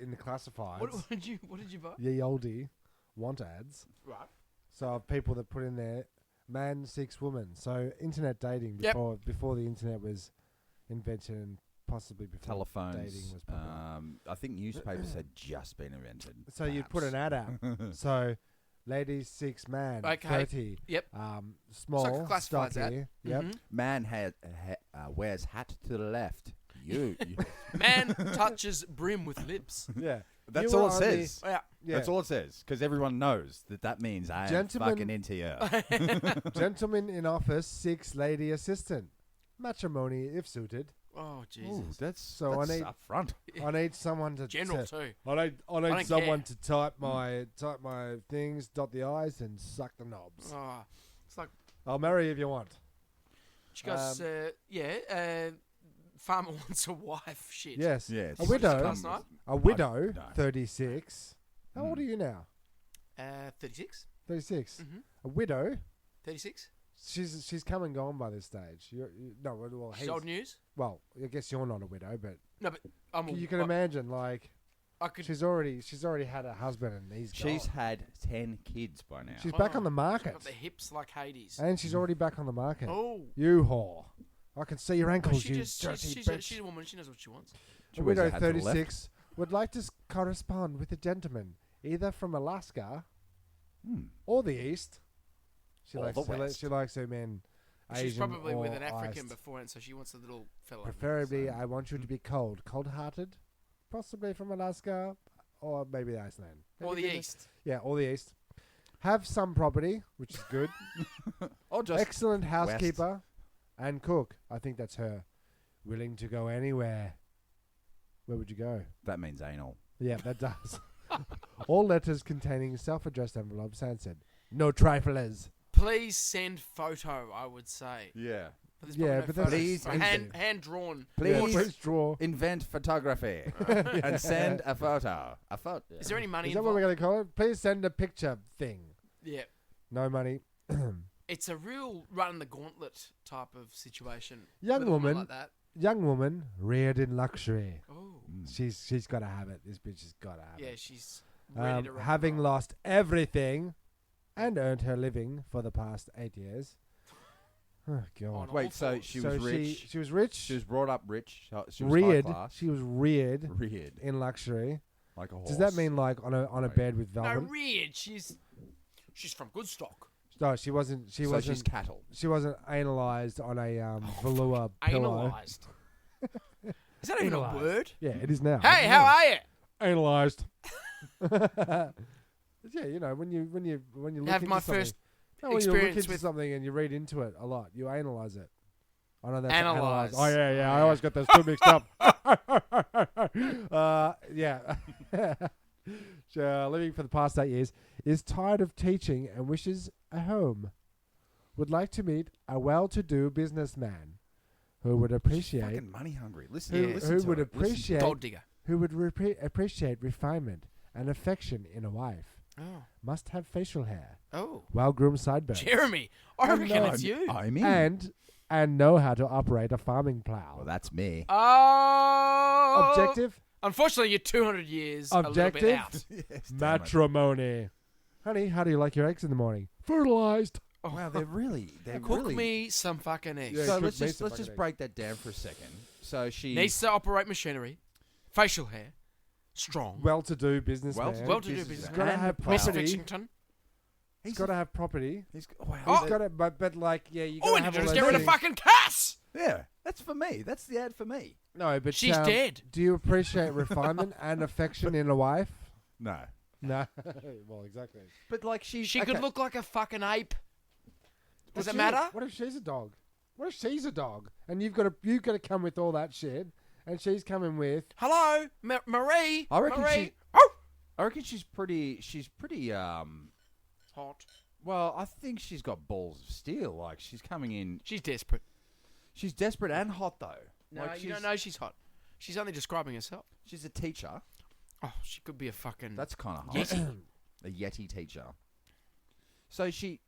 in the classifieds. What did you buy? Ye olde want ads. Right. So people that put in there man seeks woman. So internet dating before the internet was invented and possibly before Telephones. dating was popular. I think newspapers had just been invented. So you'd put an ad out. So ladies seeks man, Okay. 30. Yep. Small, It's like a classifieds stocky. ad. Yep. Mhm. Man wears hat to the left. You. Man touches brim with lips. Yeah. That's You all were it on the- says. Yeah. Yeah. That's all it says. Because everyone knows that means I am Gentlemen- fucking into you. Gentleman in office seeks lady assistant. Matrimony if suited. Oh Ooh, Jesus. that's I need- up front. I need someone to General to- too. I need don't someone care. to type my things, dot the i's, and suck the knobs. Oh, it's like I'll marry you if you want. she goes. Farmer wants a wife. Shit. Yes. Yeah, A widow. Last night? A widow. No. 36. How old are you now? 36. 36. Mm-hmm. A widow. 36. She's come and gone by this stage. No, well, She's old news. well, I guess you're not a widow, but No, but you can imagine, like, I could. she's already had a husband and he's She's gone. had 10 kids by now. She's back on the She's market, got the hips like Hades. and she's already back on the market. Oh. You whore! I can see your Well, ankles, she you just, dirty she's bitch. a woman. She knows what she wants. She A wears widow, hat to the left. 36, would like to correspond with a gentleman, either from Alaska Hmm. or the East. She Or likes the West. she likes her men Asian She's probably with or an African iced. beforehand, so she wants a little fella. Preferably, So- I want you to be cold-hearted, possibly from Alaska or maybe Iceland. Or Maybe the the- East. Yeah, or the East. Have some property, which is good. Or just Excellent housekeeper and cook. I think that's her. Willing to go anywhere. Where would you go? that means anal. Yeah, that does. All letters containing self-addressed envelopes answered. No triflers. Please send photo, I would say. Yeah. But there's Yeah, probably no but that's photos. Please Or hand drawn. Yeah, Please please draw. invent photography and send a photo. A photo. Is there any money Is that what we're involved? going to call it? Please send a picture thing. Yeah. No money. It's a real run the gauntlet type of situation. Young with a woman woman. like that. Young woman reared in luxury. Oh. She's got to have it. This bitch has got to have Yeah, it. she's ready to rock Having and roll. lost everything and earned her living for the past 8 years. Oh, God. On Wait, all so fours. she So was rich. She was rich. She was brought up rich. She was reared. high class. She was reared Reared in luxury. like a horse. Does that mean like on a Right. bed with No, velvet? reared. She's from good stock. No, she wasn't. She so wasn't. she's cattle? She wasn't analyzed on a velour pillow. Analyzed. Is that even a Analysed. word? Yeah, it is now. Hey, how are you? Analyzed. Yeah, you know when you look Have into my something, first when you look experience into with- something and you read into it a lot, you analyze it. I know that's Analyze. Oh yeah. Oh, I always yeah. got those two mixed up. Yeah. Living for the past 8 years, is tired of teaching and wishes a home. Would like to meet a well-to-do businessman who would appreciate Fucking money hungry. Listen. Yeah. Listen who to would it. Listen to it. appreciate Gold digger. who would appreciate refinement and affection in a wife. Oh. Must have facial hair, Oh. well-groomed sideburns, Jeremy. I reckon no, it's you. I'm in. and know how to operate a farming plow. Well, that's me. Oh. Objective, Unfortunately, you're 200 years a little Objective? bit out. Yes, damn it. matrimony. Honey, how do you like your eggs in the morning? Fertilized. Wow, they're Cook really. me some fucking eggs. Yeah, So cook let's me just some fucking eggs. break that down for a second. So she Needs to operate machinery. Facial hair. Strong. Well-to-do businessman. Well-to-do He's businessman. got to have Miss property. Fixington. He's got to have property. Wow. Oh. He's got to, but like, yeah, you got All we to need have to do all is those get rid of things. fucking Cass. Yeah, that's for me. That's the ad for me. No, but She's dead. Do you appreciate refinement and affection in a wife? No, No. Well, exactly. but like she Could look like a fucking ape. Does But it matter? What if she's a dog? What if she's a dog and you've got to come with all that shit, and she's coming with Hello, Marie. I reckon Marie. she- Oh! I reckon she's pretty. Hot. Well, I think she's got balls of steel. Like she's coming in. She's desperate. She's desperate and hot though. No, like you don't know she's hot. She's only describing herself. She's a teacher. Oh, she could be a fucking. That's kind of Yeti. hard. A Yeti teacher. So she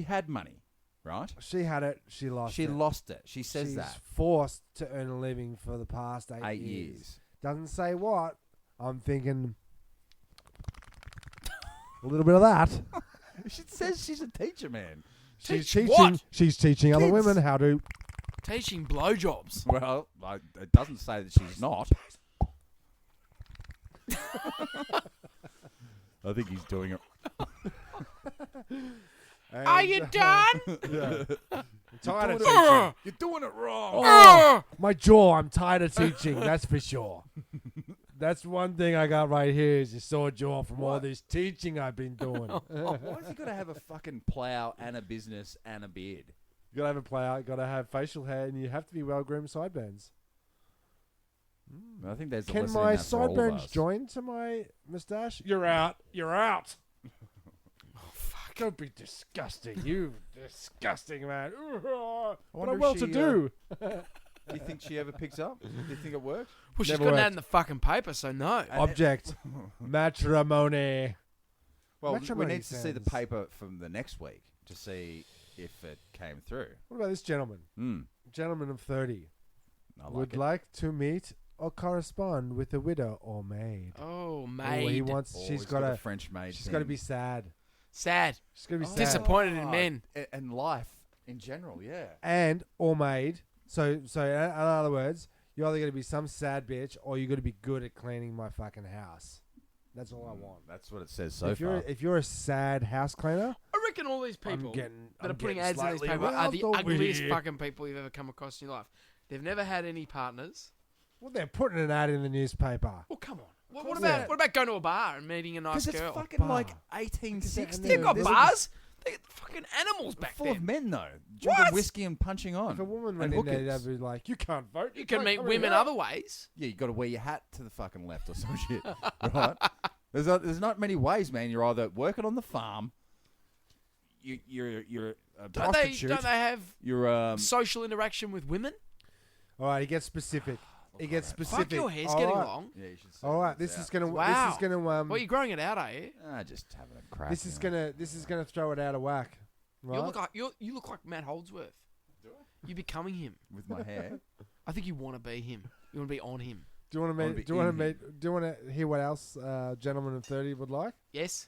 had money, right? She had it. She lost She it. lost it. She says She's that. forced to earn a living for the past 8 years. Doesn't say what. I'm thinking a little bit of that. She says she's a teacher, man. She's Teach teaching. what? She's teaching other Kids. women how to. Teaching blowjobs. Well, it doesn't say that she's not. I think he's doing it. Are you done? Yeah. I'm tired of You're doing teaching. You're doing it wrong. Oh, my jaw. I'm tired of teaching. That's for sure. That's one thing I got right here is a sore jaw from all What? this teaching I've been doing. Why's he got to have a fucking plough and a business and a beard? You gotta have a player. You gotta have facial hair, and you have to be well groomed sideburns. I think there's a Can lesson in my that for all of sideburns us. join to my moustache? You're out. You're out. Oh, fuck. Don't be disgusting. You disgusting man. But I'm wonder well if to she, do. Do you think she ever picks up? Do you think it works? Well, she's Never got that worked. in the fucking paper, so no. Object. Matrimony. Well, we Matrimony need to see the sounds- paper from the next week to see if it came through. What about this gentleman? Gentleman of 30. I Would it. like to meet or correspond with a widow or maid. Oh, Oh, mate. he wants. Oh, she's he's got a to. French maid. She's got to be sad. Sad. She's got to be sad. Disappointed in men. And life in general, yeah. And or maid. So in other words, you're either going to be some sad bitch or you're going to be good at cleaning my fucking house. That's all I want. That's what it says so if far. you're a sad house cleaner, I reckon all these people that are putting ads in these slightly paper are the aroused over ugliest here. fucking people you've ever come across in your life. They've never had any partners. Well, they're putting an ad in the newspaper. Well, come on. What course about they are. what about going to a bar and meeting a nice Because it's girl? fucking Bar. like 1860. They've got This- bars. They got fucking animals back Full then. of men, though. Drinking What? whiskey and punching on. If a woman and went in there, hookers. they'd be like, "You can't vote. You can can't meet come in women here." other ways. Yeah, you got to wear your hat to the fucking left or some shit, right? There's not many ways, man. You're either working on the farm, you're a prostitute, Don't they have you're social interaction with women? All right, he gets specific. He gets specific. Fuck, your hair's All getting right. long. yeah, you should say All right, that this out. is gonna. Wow. This is gonna. Well, you're growing it out, are you? Just having a crack. This is gonna. This is gonna throw it out of whack. Right? You look like Matt Holdsworth. Do I? You're becoming him. With my hair. I think you want to be him. You want to be on him. Do you want to wanna meet? be Do you want to in meet? Do you want to hear what else? Gentleman of 30 would like. Yes.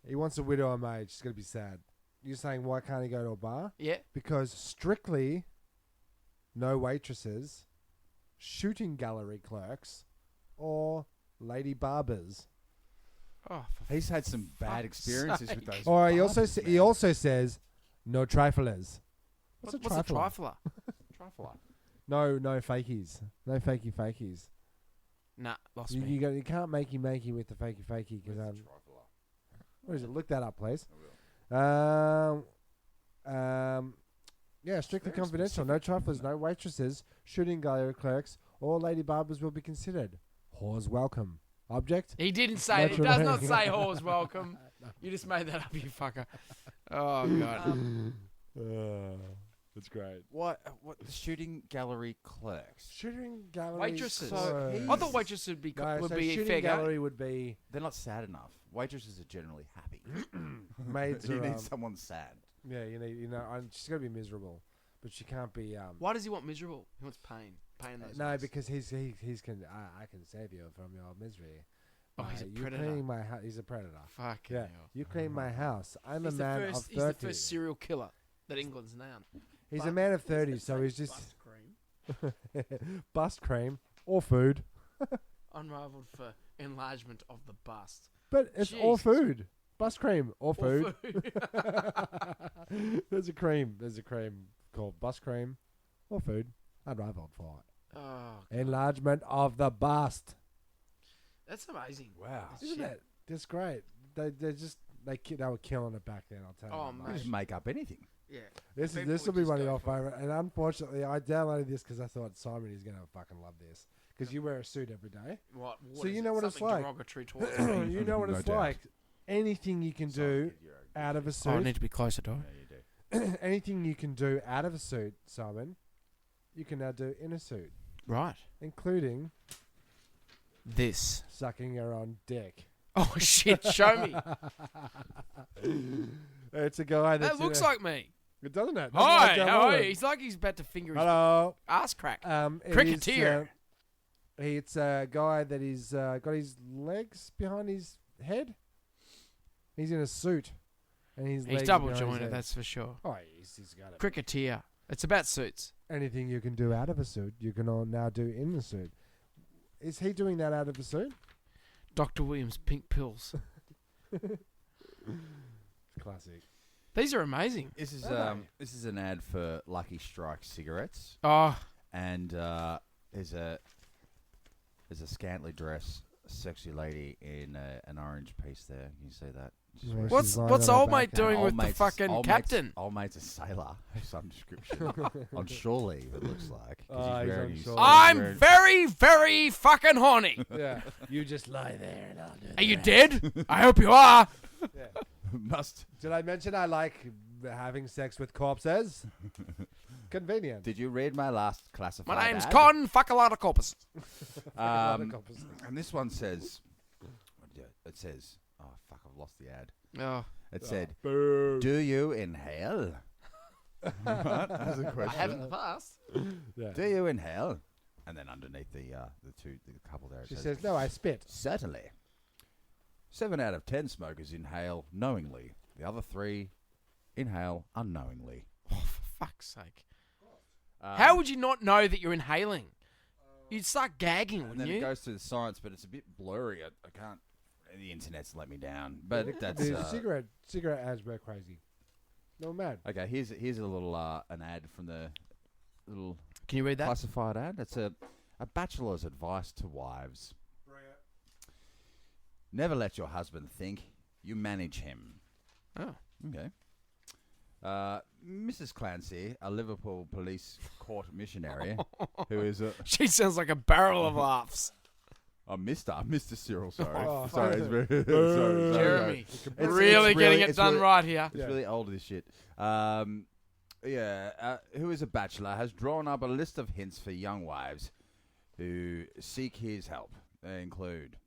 He wants a widow or maid. She's gonna be sad. You're saying why can't he go to a bar? Yeah. Because strictly, no waitresses, shooting gallery clerks, or lady barbers. Oh, for He's had some bad fuck's experiences sake. with those. Or he also barbers, he man. also says no triflers. what's a trifler? trifler? Trifler. No fakies. No fakies. Nah, lost You, me. you can't makey with the fakey because Where's the trifler? what is it? Look that up, please. I will. Yeah, strictly very confidential. No triflers, no waitresses, shooting gallery clerks, or lady barbers will be considered. Whores welcome. Object? He didn't say it. He Natural does not hair. say whores welcome. You just made that up, you fucker. Oh, God. That's great. What the shooting gallery clerks? Shooting gallery Waitresses. So clerks. I thought waitresses would be, No, would so be shooting fair gallery game. would be They're not sad enough. Waitresses are generally happy. maids you are, need someone sad. yeah, she's got to be miserable, but she can't be Why does he want miserable? He wants pain. Pain in those no, eyes. because he's can I can save you from your misery. Oh, he's a You predator. cleaning my house. He's a predator. Fuck Yeah, you clean my house. I'm He's a the man first, of he's 30. the first serial killer that England's known. He's a But man of 30, so he's just Bust cream. bust cream or food. Unrivaled for enlargement of the bust. But it's all Jesus. food. Bust cream or Or food. food. There's a cream called bust cream or food. Unrivaled for it. Oh, Enlargement of the bust. that's amazing. Wow. That's Isn't shit. it? That's great. They were killing it back then. I'll tell Oh, you. mate. You just make up anything. Yeah. This People will would be just one of go your for it. favorite. And unfortunately, I downloaded this because I thought Simon is going to fucking love this because you wear a suit every day. What So is you it? know what it's Something like. derogatory towards me. You know what No it's doubt. like. Anything you can do out of a Oh, I suit, need to be closer to it. Yeah, you do. anything you can do out of a suit, Simon, you can now do in a suit, Right. including this. Sucking her on dick. Oh shit! Show me. It's a guy That looks like me. it, doesn't it? Hi, how are you? He's like he's about to finger his Hello. ass crack. Cricketer. It's a guy that he's got his legs behind his head. He's in a suit, and his He's legs double behind his jointed, head. that's for sure. Oh, he's got it. Cricketer. It's about suits. Anything you can do out of a suit, you can all now do in the suit. Is he doing that out of a suit? Dr. Williams pink pills. Classic. These are amazing. This is Are they? this is an ad for Lucky Strike cigarettes, Oh, and there's a scantily dressed sexy lady in an orange piece there. You see that? She's Yeah, wearing- she's what's lying on her old mate back. doing Old with the mate's- fucking old captain? Old mate's a sailor of some description on shore leave. It looks like. 'cause Oh, he's he's wearing on his- shore leave. I'm wearing- very, very fucking horny. Yeah. You just lie there and I'll do Are you the dead? I hope you are. rest. Yeah. must. Did I mention I like having sex with corpses? Convenient. Did you read my last classified? My name's ad? Con. Fuck a lot of corpus. And this one says, it says, oh fuck, I've lost the ad. Oh, It said, Boo. "Do you inhale?" Right? That's a I question. have in the past. Yeah. Do you inhale? And then underneath the couple there, it She says, says, no, I spit. certainly. 7 out of 10 smokers inhale knowingly. The other 3 inhale unknowingly. Oh, for fuck's sake. How would you not know that you're inhaling? You'd start gagging, And wouldn't then it you? goes through the science, but it's a bit blurry. I can't. The internet's let me down. But that's The cigarette ads were crazy. No mad. okay. Here's a little an ad from the little Can you read that? classified ad. It's a bachelor's advice to wives. Never let your husband think. You manage him. Oh. Okay. Mrs. Clancy, a Liverpool police court missionary, who is a She sounds like a barrel of laughs. Mr. Cyril. Sorry, Oh, sorry, it's very, Boo. sorry, Jeremy. It's Really getting it it's done really- right here. It's Yeah. really old, this shit. Who is a bachelor, has drawn up a list of hints for young wives who seek his help. They include,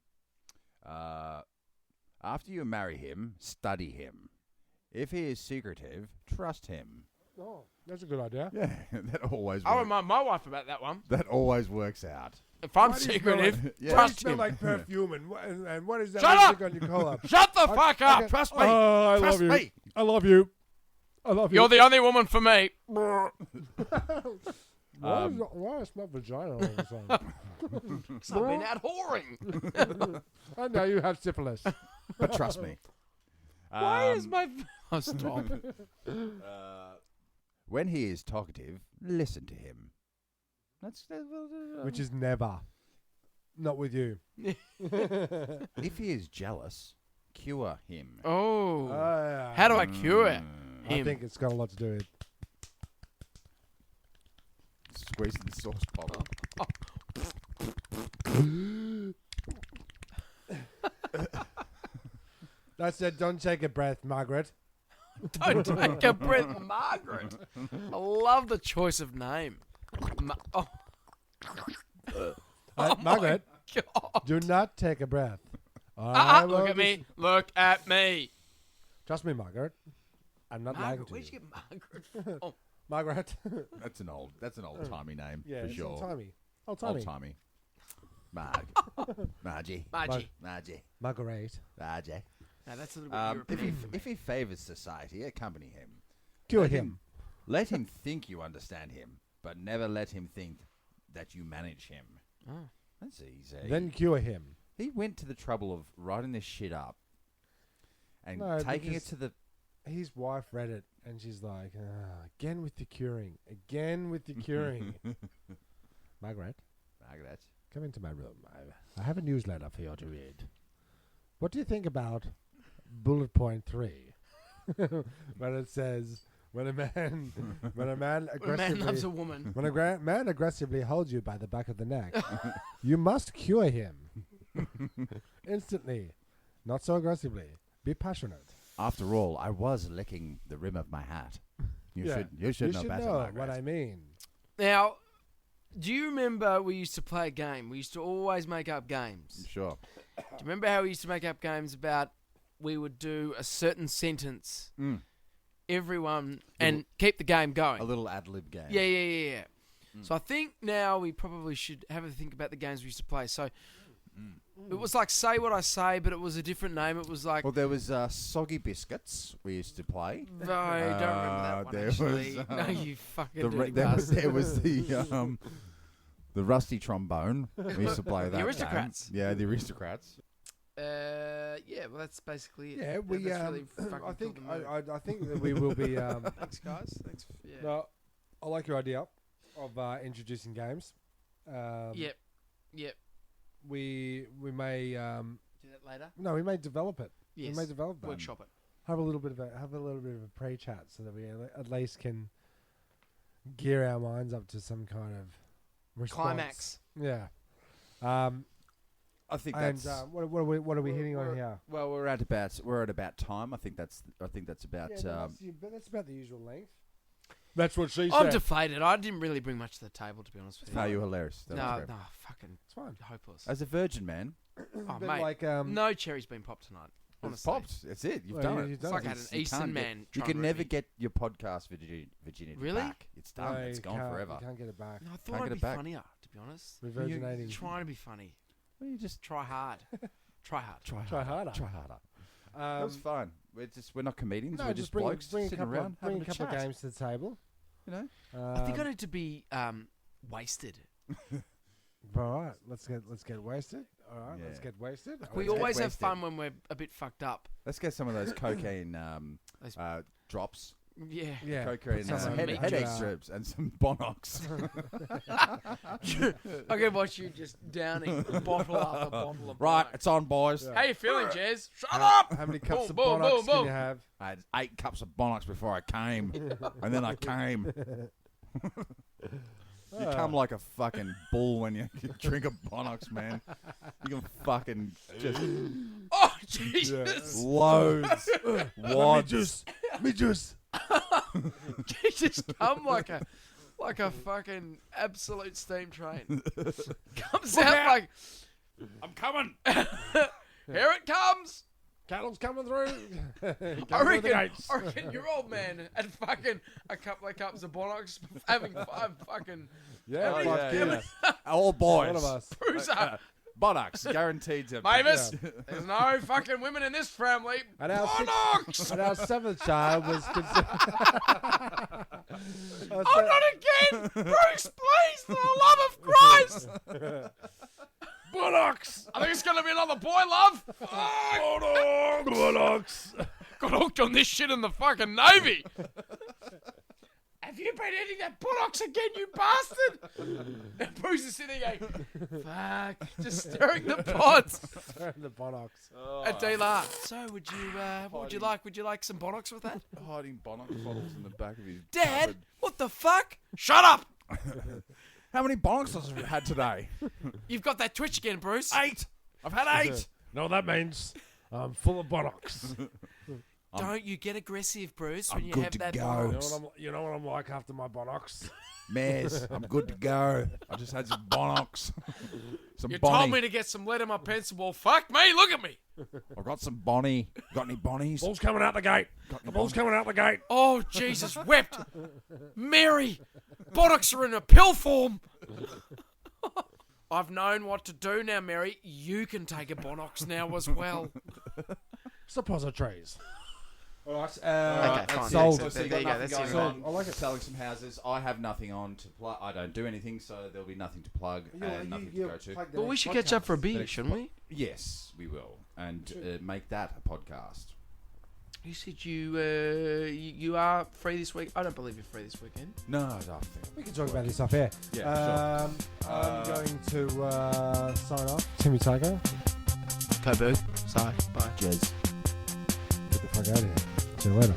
after you marry him, study him. If he is secretive, trust him. Oh, that's a good idea. Yeah, that always I'll works. remind my wife about that one. That always works out. If I'm Why do you smell secretive, Yeah. Why do you trust smell him. like perfume and what is that Shut up! lipstick on your collar? Shut the fuck up! Okay. Trust me. Oh, I Trust love you. me. I love you. I love You're you. the only woman for me. Why I smell vagina all of a sudden? I've been out whoring. I know you have syphilis. But trust me. Why is my... Oh, stop. When he is talkative, listen to him. Which is never. Not with you. If he is jealous, cure him. Oh. Yeah. How do I cure it? I him? think it's got a lot to do with Squeezing the sauce bottle. I said, don't take a breath, Margaret. Don't take a breath, Margaret. I love the choice of name. Margaret, God. do not take a breath. I will Look at me. Look at me. Trust me, Margaret. I'm not lying Margaret, to where'd you. you get Margaret from? Margaret. That's an old timey name Yeah, for it's sure. old-timey. Old Old-timey. timey. Margie. Margie. Margaret. No, that's a little bit If he European. if he favours society, accompany him. Cure Let him. Let him think you understand him, but never let him think that you manage him. Oh. That's easy. Then cure him. He went to the trouble of writing this shit up and No, taking it because- to the. His wife read it, and she's like, again with the curing. Again with the curing. Margaret, come into my room. I have a newsletter for you to read. What do you think about bullet point 3? When it says, when a man When a man aggressively, loves a woman. when a man aggressively holds you by the back of the neck, you must cure him instantly, not so aggressively. Be passionate. After all, I was licking the rim of my hat. You Yeah. should know better, know Margaret. what I mean. Now, Do you remember we used to play a game? We used to always make up games. Sure. Do you remember how we used to make up games about we would do a certain sentence, everyone, and keep the game going? A little ad-lib game. Yeah. So I think now we probably should have a think about the games we used to play. So it was like Say What I Say, but it was a different name. It was like... Well, there was Soggy Biscuits we used to play. No, I don't remember that one, there actually. was, No, you fucking there was the Rusty Trombone. We used to play that The Aristocrats. game. Yeah, the Aristocrats. Yeah, well, that's basically it. Yeah, we. That's really fucking I think. killed the mood. I think that we will be. Thanks, guys. Thanks. Yeah. No, I like your idea of introducing games. Yep. We may. Do that later. No, we may develop it. Yes. We may develop that. Workshop it. Have a little bit of a pre-chat so that we at least can gear our minds up to some kind of response. Climax. Yeah. I think And that's. what are we hitting on here? Well, we're at about time. I think that's about. That's about the usual length. That's what she I'm said. deflated. I didn't really bring much to the table, to be honest with you. No, you're hilarious. That was No, great. fucking It's fine. hopeless. As a virgin man, Oh, Bit mate. like, No cherry's been popped tonight. it's Honestly. popped. That's it. You've Well, done yeah, it. you've It's done like it. I had an You Eastern can't man. You trying can to never rip me. get your podcast virginity Really? back. It's done. No, It's you gone can't- forever. You can't get it back. No, I Can't thought get I'd it be back. funnier, to be honest. Revirginating. Trying to be funny. Well, you just Try hard. Try hard. Try harder. Try harder. That was fun. We're not comedians. No, we're just just blokes bring a sitting couple, around bring having a couple of chat. games to the table. You know. I think I need to be wasted. All right, let's get wasted. All right, let's Yeah. get wasted. We Let's get always have wasted. fun when we're a bit fucked up. Let's get some of those cocaine Those- drops. Yeah. Yeah, Cocaine put some meat headache to, strips and some Bonox. I can watch you just downing bottle after bottle of Right, Bonox. it's on, boys. Yeah. How you feeling, Jez? Shut up! How many cups Boom, of boom, Bonox boom, can boom. you have? I had 8 cups of Bonox before I came, and then I came. You come like a fucking bull when you drink a Bonox, man. You can fucking just Oh, Jesus! loads, wads. Me juice. You just come like a fucking absolute steam train. Comes out like, I'm coming. Here it comes. Cattle's coming through. I reckon your old man had fucking a couple of cups of Bonox, having 5 fucking Yeah, Oh, fuck yeah, yeah. All boys. One of us. bruiser. Bonox, guaranteed to. Mavis, there's no fucking women in this family. And our Bonox! And our 7th child was considered. Oh, not again! Bruce, please, for the love of Christ! Bonox! I think it's gonna be another boy, love. Bonox! Got hooked on this shit in the fucking Navy. Have you been eating that Bonox again, you bastard? And Bruce is sitting there going, fuck, just stirring the pots. the Bonox. At D-Lar. So, would you, what would you like? Would you like some Bonox with that? Hiding Bonox bottles in the back of his. Dad, cupboard. what the fuck? Shut up! How many Bonoxes have you had today? You've got that twitch again, Bruce. 8. I've had 8. No, that means I'm full of Bonox. Don't you get aggressive, Bruce, when I'm you good have to that go. Bonox. You know what I'm like after my Bonox? Mares, I'm good to go. I just had some Bonox. Some You Bonnie. told me to get some lead in my pencil. Well, fuck me, look at me. I've got some Bonnie. Got any Bonnies? Ball's coming out the gate. The ball's coming out the gate. Oh, Jesus wept. Mary, Bonox are in a pill form. I've known what to do now, Mary. You can take a Bonox now as well. Suppositories. All right. Okay, that's fine. sold. Yeah, So you there got you go. nothing That's going your on. I like it. Selling some houses. I have nothing on to plug. I don't do anything, so there'll be nothing to plug and nothing to go to. Well, we should catch up for a beer, shouldn't we? Yes, we will, and make that a podcast. You said you are free this week. I don't believe you're free this weekend. No, I don't think. We can talk about this off air. Yeah, I'm going to sign off. Timmy Taco. Coburg. Sorry. Bye. Jez. Get the fuck out of here. See you later.